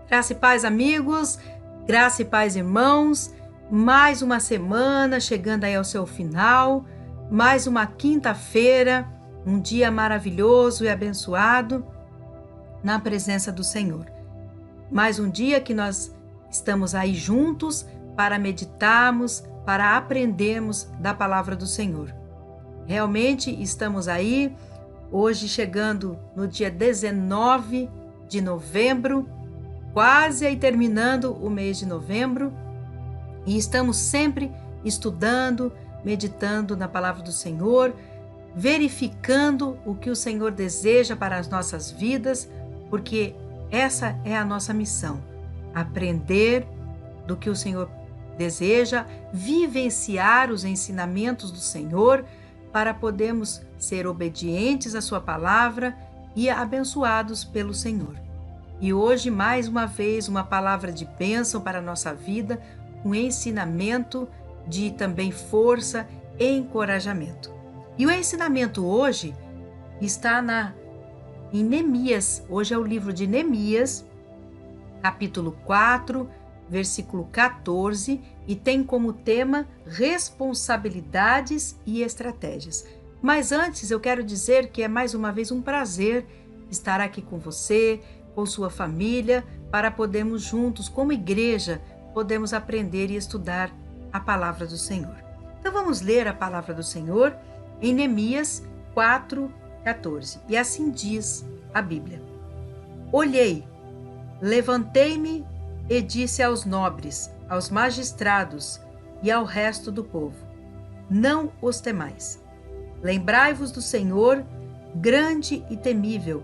Graça e paz, amigos, graça e paz, irmãos. Mais uma semana chegando aí ao seu final, mais uma quinta-feira, um dia maravilhoso e abençoado na presença do Senhor. Mais um dia que nós estamos aí juntos para meditarmos, para aprendermos da palavra do Senhor. Realmente estamos aí, hoje chegando no dia 19 de novembro, quase aí terminando o mês de novembro, e estamos sempre estudando, meditando na palavra do Senhor, verificando o que o Senhor deseja para as nossas vidas, porque essa é a nossa missão, aprender do que o Senhor deseja, vivenciar os ensinamentos do Senhor, para podermos ser obedientes à sua palavra e abençoados pelo Senhor. E hoje, mais uma vez, uma palavra de bênção para a nossa vida, um ensinamento de também força e encorajamento. E o ensinamento hoje está em Neemias. Hoje é o livro de Neemias, capítulo 4, versículo 14, e tem como tema responsabilidades e estratégias. Mas antes eu quero dizer que é mais uma vez um prazer estar aqui com você, com sua família, para podermos juntos, como igreja, podemos aprender e estudar a palavra do Senhor. Então vamos ler a palavra do Senhor em Neemias 4:14. E assim diz a Bíblia: Olhei, levantei-me e disse aos nobres, aos magistrados e ao resto do povo: Não os temais. Lembrai-vos do Senhor, grande e temível,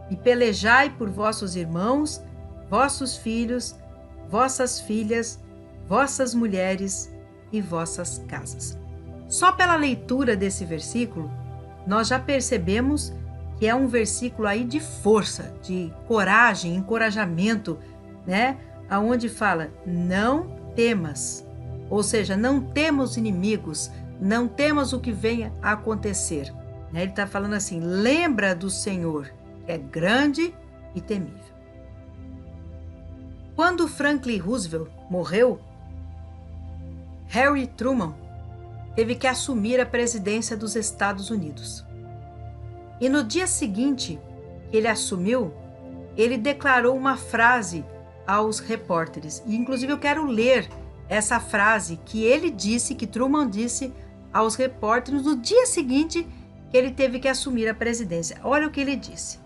e pelejai por vossos irmãos, vossos filhos, vossas filhas, vossas mulheres e vossas casas. Só pela leitura desse versículo, nós já percebemos que é um versículo aí de força, de coragem, encorajamento, né? Aonde fala, não temas, ou seja, não temos inimigos, não temas o que venha a acontecer. Ele está falando assim, lembra do Senhor, que é grande e temível. Quando Franklin Roosevelt morreu, Harry Truman teve que assumir a presidência dos Estados Unidos. E no dia seguinte que ele assumiu, ele declarou uma frase aos repórteres. E inclusive eu quero ler essa frase que ele disse, que Truman disse aos repórteres no dia seguinte que ele teve que assumir a presidência. Olha o que ele disse.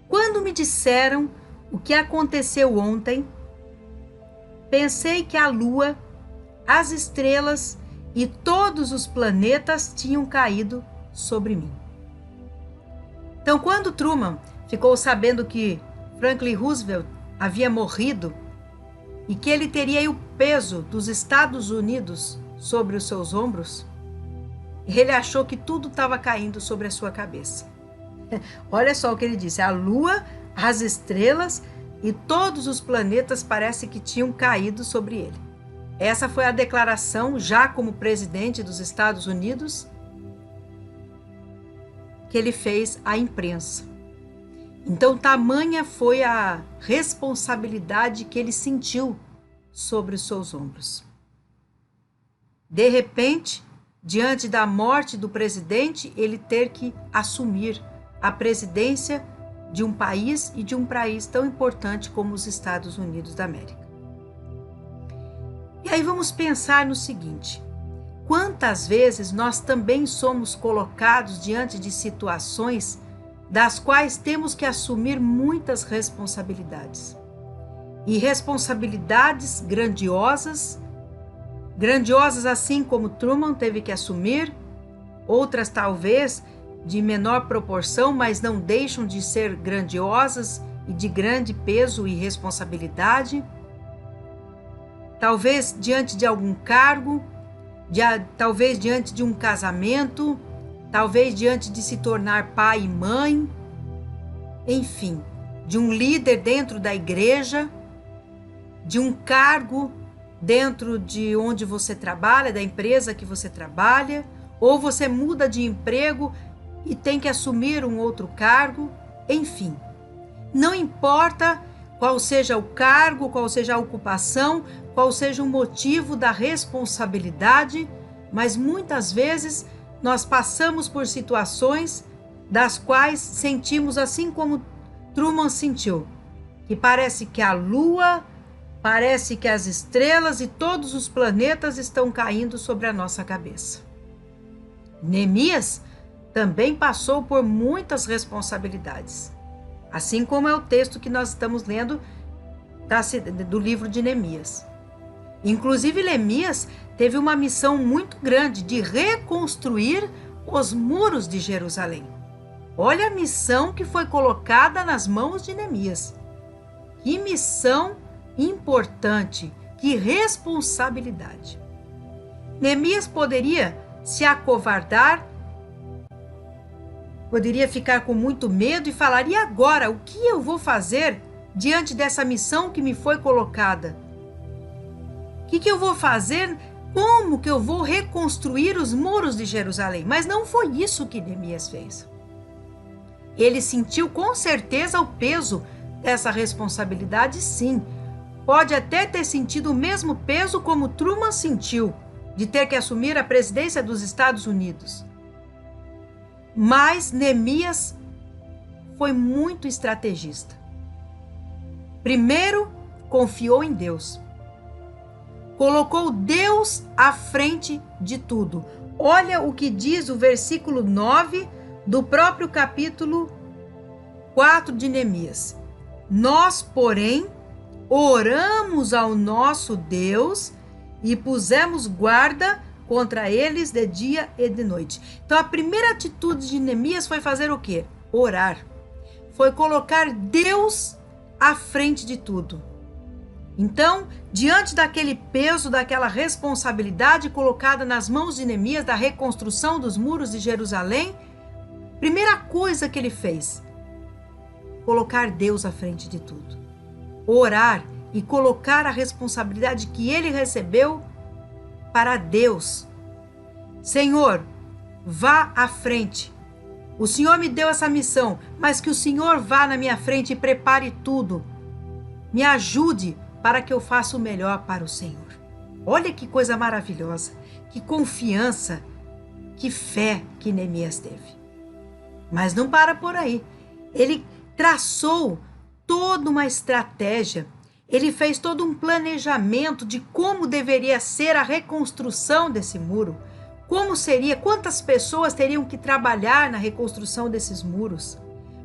Quando me disseram o que aconteceu ontem, pensei que a Lua, as estrelas e todos os planetas tinham caído sobre mim. Então, quando Truman ficou sabendo que Franklin Roosevelt havia morrido e que ele teria o peso dos Estados Unidos sobre os seus ombros, ele achou que tudo estava caindo sobre a sua cabeça. Olha só o que ele disse, a Lua, as estrelas e todos os planetas parece que tinham caído sobre ele. Essa foi a declaração, já como presidente dos Estados Unidos, que ele fez à imprensa. Então, tamanha foi a responsabilidade que ele sentiu sobre os seus ombros. De repente, diante da morte do presidente, ele ter que assumir a presidência de um país e de um país tão importante como os Estados Unidos da América. E aí vamos pensar no seguinte: quantas vezes nós também somos colocados diante de situações das quais temos que assumir muitas responsabilidades. E responsabilidades grandiosas assim como Truman teve que assumir, outras talvez de menor proporção, mas não deixam de ser grandiosas e de grande peso e responsabilidade. Talvez diante de algum cargo, talvez diante de um casamento, talvez diante de se tornar pai e mãe, enfim, de um líder dentro da igreja, de um cargo dentro de onde você trabalha, da empresa que você trabalha, ou você muda de emprego e tem que assumir um outro cargo, enfim. Não importa qual seja o cargo, qual seja a ocupação, qual seja o motivo da responsabilidade, mas muitas vezes nós passamos por situações das quais sentimos assim como Truman sentiu, que parece que a lua, parece que as estrelas e todos os planetas estão caindo sobre a nossa cabeça. Neemias também passou por muitas responsabilidades, assim como é o texto que nós estamos lendo do livro de Neemias. Inclusive, Neemias teve uma missão muito grande de reconstruir os muros de Jerusalém. Olha a missão que foi colocada nas mãos de Neemias. Que missão importante, que responsabilidade. Neemias poderia se acovardar, poderia ficar com muito medo e falar: e agora, o que eu vou fazer diante dessa missão que me foi colocada? O que eu vou fazer? Como que eu vou reconstruir os muros de Jerusalém? Mas não foi isso que Neemias fez. Ele sentiu com certeza o peso dessa responsabilidade, sim. Pode até ter sentido o mesmo peso como Truman sentiu, de ter que assumir a presidência dos Estados Unidos. Mas Neemias foi muito estrategista. Primeiro, confiou em Deus. Colocou Deus à frente de tudo. Olha o que diz o versículo 9 do próprio capítulo 4 de Neemias. Nós, porém, oramos ao nosso Deus e pusemos guarda contra eles de dia e de noite. Então, a primeira atitude de Neemias foi fazer o quê? Orar. Foi colocar Deus à frente de tudo. Então, diante daquele peso, daquela responsabilidade colocada nas mãos de Neemias da reconstrução dos muros de Jerusalém, primeira coisa que ele fez, colocar Deus à frente de tudo. Orar e colocar a responsabilidade que ele recebeu para Deus. Senhor, vá à frente. O Senhor me deu essa missão, mas que o Senhor vá na minha frente e prepare tudo. Me ajude para que eu faça o melhor para o Senhor. Olha que coisa maravilhosa, que confiança, que fé que Neemias teve. Mas não para por aí. Ele traçou toda uma estratégia. Ele fez todo um planejamento de como deveria ser a reconstrução desse muro. Como seria, quantas pessoas teriam que trabalhar na reconstrução desses muros.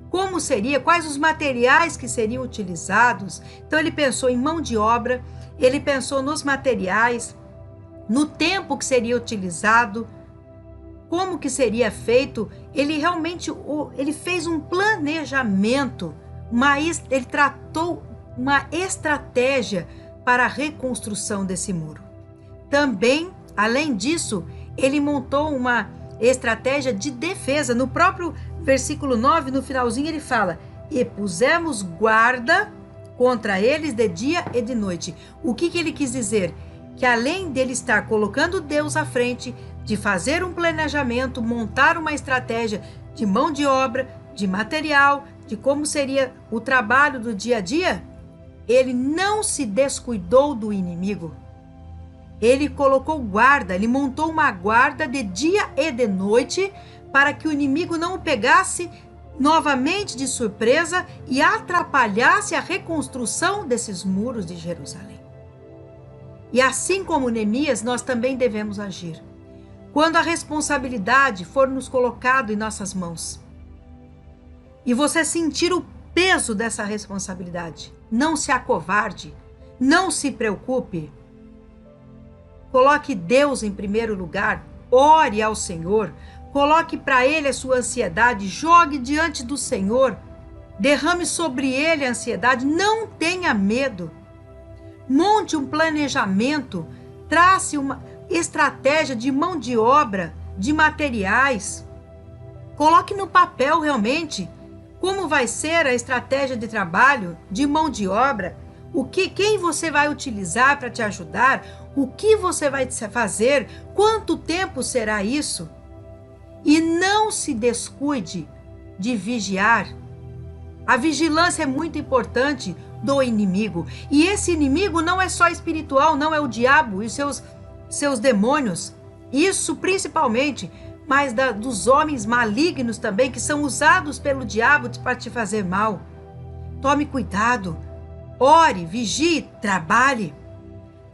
Como seria, quais os materiais que seriam utilizados. Então ele pensou em mão de obra, ele pensou nos materiais, no tempo que seria utilizado, como que seria feito. Ele realmente ele fez um planejamento, ele tratou uma estratégia para a reconstrução desse muro. Também, além disso, ele montou uma estratégia de defesa. No próprio versículo 9, no finalzinho, ele fala: e pusemos guarda contra eles de dia e de noite. O que ele quis dizer? Que além dele estar colocando Deus à frente, de fazer um planejamento, montar uma estratégia de mão de obra, de material, de como seria o trabalho do dia a dia, ele não se descuidou do inimigo. Ele colocou guarda, ele montou uma guarda de dia e de noite para que o inimigo não o pegasse novamente de surpresa e atrapalhasse a reconstrução desses muros de Jerusalém. E assim como Neemias, nós também devemos agir. Quando a responsabilidade for nos colocada em nossas mãos e você sentir o peso dessa responsabilidade, não se acovarde, não se preocupe. Coloque Deus em primeiro lugar, ore ao Senhor, coloque para Ele a sua ansiedade, jogue diante do Senhor, derrame sobre Ele a ansiedade, não tenha medo. Monte um planejamento, trace uma estratégia de mão de obra, de materiais. Coloque no papel realmente como vai ser a estratégia de trabalho, de mão de obra, quem você vai utilizar para te ajudar, o que você vai fazer, quanto tempo será isso. E não se descuide de vigiar, A vigilância é muito importante do inimigo. E esse inimigo não é só espiritual, não é o diabo e seus demônios. Isso principalmente, mas dos homens malignos também, que são usados pelo diabo para te fazer mal. Tome cuidado, ore, vigie, trabalhe.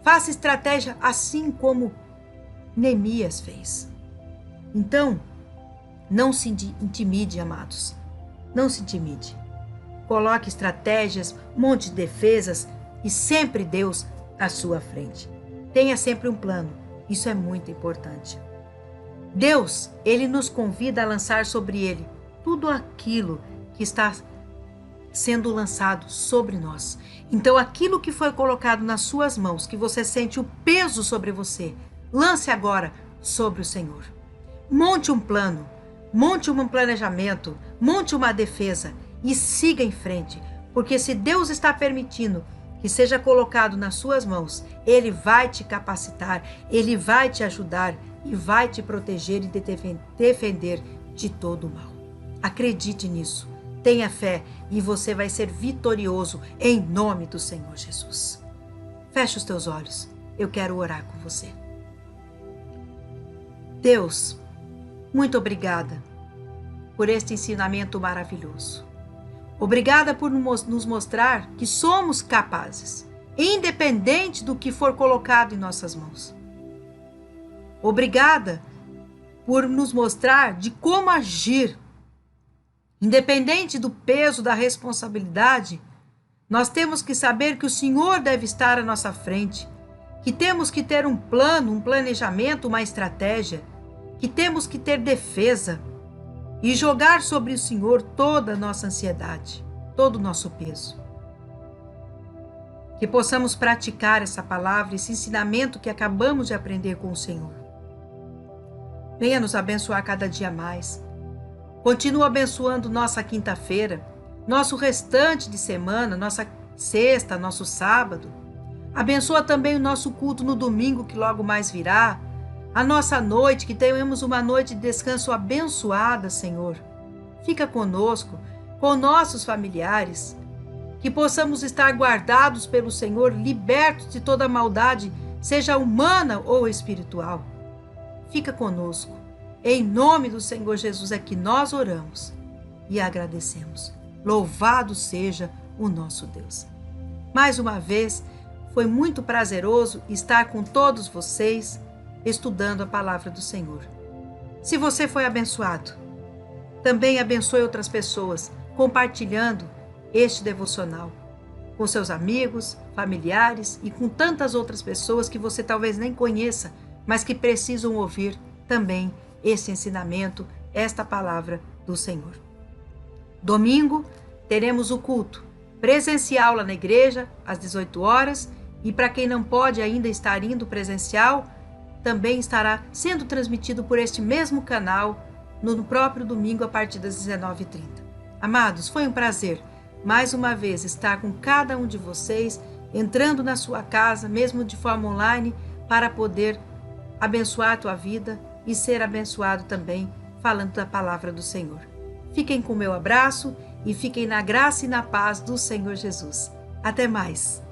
Faça estratégia assim como Neemias fez. Então, não se intimide, amados. Não se intimide. Coloque estratégias, monte defesas e sempre Deus à sua frente. Tenha sempre um plano. Isso é muito importante. Deus, Ele nos convida a lançar sobre Ele tudo aquilo que está sendo lançado sobre nós. Então, aquilo que foi colocado nas suas mãos, que você sente o peso sobre você, lance agora sobre o Senhor. Monte um plano, monte um planejamento, monte uma defesa e siga em frente, porque se Deus está permitindo que seja colocado nas suas mãos, Ele vai te capacitar, Ele vai te ajudar e vai te proteger e defender de todo o mal. Acredite nisso, tenha fé e você vai ser vitorioso em nome do Senhor Jesus. Feche os teus olhos, eu quero orar com você. Deus, muito obrigada por este ensinamento maravilhoso. Obrigada por nos mostrar que somos capazes, independente do que for colocado em nossas mãos. Obrigada por nos mostrar de como agir. Independente do peso da responsabilidade, nós temos que saber que o Senhor deve estar à nossa frente, que temos que ter um plano, um planejamento, uma estratégia, que temos que ter defesa e jogar sobre o Senhor toda a nossa ansiedade, todo o nosso peso. Que possamos praticar essa palavra, esse ensinamento que acabamos de aprender com o Senhor. Venha nos abençoar cada dia mais. Continua abençoando nossa quinta-feira, nosso restante de semana, nossa sexta, nosso sábado. Abençoa também o nosso culto no domingo que logo mais virá. A nossa noite, que tenhamos uma noite de descanso abençoada, Senhor. Fica conosco, com nossos familiares, que possamos estar guardados pelo Senhor, libertos de toda maldade, seja humana ou espiritual. Fica conosco. Em nome do Senhor Jesus é que nós oramos e agradecemos. Louvado seja o nosso Deus. Mais uma vez, foi muito prazeroso estar com todos vocês, estudando a palavra do Senhor. Se você foi abençoado, também abençoe outras pessoas, compartilhando este devocional com seus amigos, familiares e com tantas outras pessoas que você talvez nem conheça, mas que precisam ouvir também esse ensinamento, esta palavra do Senhor. Domingo teremos o culto presencial lá na igreja, às 18 horas, e para quem não pode ainda estar indo presencial, também estará sendo transmitido por este mesmo canal no próprio domingo a partir das 19h30. Amados, foi um prazer mais uma vez estar com cada um de vocês, entrando na sua casa, mesmo de forma online, para poder abençoar a tua vida e ser abençoado também falando da palavra do Senhor. Fiquem com o meu abraço e fiquem na graça e na paz do Senhor Jesus. Até mais!